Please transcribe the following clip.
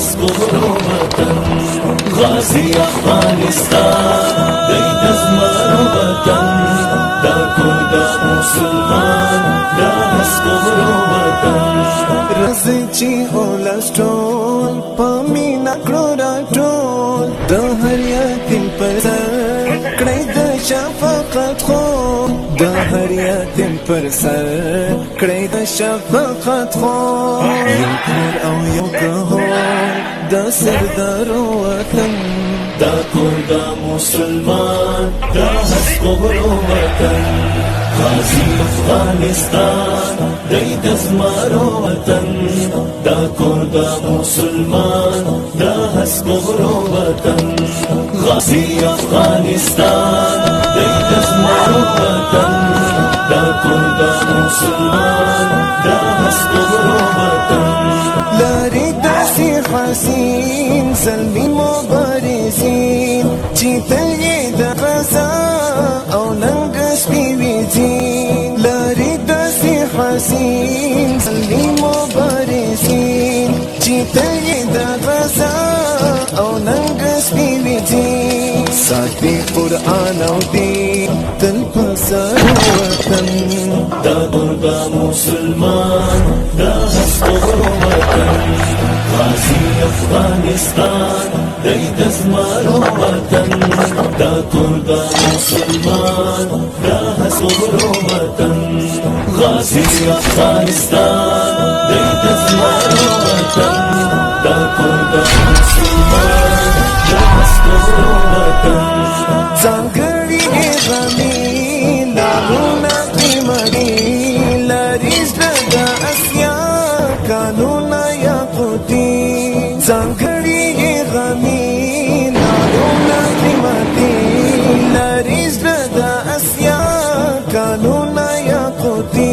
هسکورو وطن غازی افغانستان دی دزمارو وطن دا کور دا مسلمان دا هسکورو وطن رزی چی اولس ټول پمینا کړو را ټول د هر یتیم پر سر کړی د شفقت خو د هر یتیم پر سر کړی د شفقت خو یو کور او یو کهول د سردارو وطن دا کور دا مسلمان دا هسکورو وطن غازی افغانستان دی دزمارو وطن دا کور دا مسلمان دا هسکورو وطن غازی افغانستان دی دزمارو وطن دا کور دا مسلمان دا هسکورو وطن لاری داسی حسین زلمی مبارزین چی تلی دا غزا او ننگس بیویزین لاری داسی حسین زلمی مبارزین چی تلی دا غزا او ننگس بیویزین ساتي قرآن او دین تل پسر وطن دا درگا مسلمان دا هسکورو وطن غازی افغانستان دی دزمارو وطن دا درگا مسلمان دا هسکورو وطن غازی افغانستان دی دزمارو وطن دا درگا مسلمان دا هسکورو وطن ځانګړي غمي لارونه قیمتي لریز د اسیا قانونا یاقوتي ځانګړي غمي لارونه قیمتي لریز د اسیا قانونا یاقوتي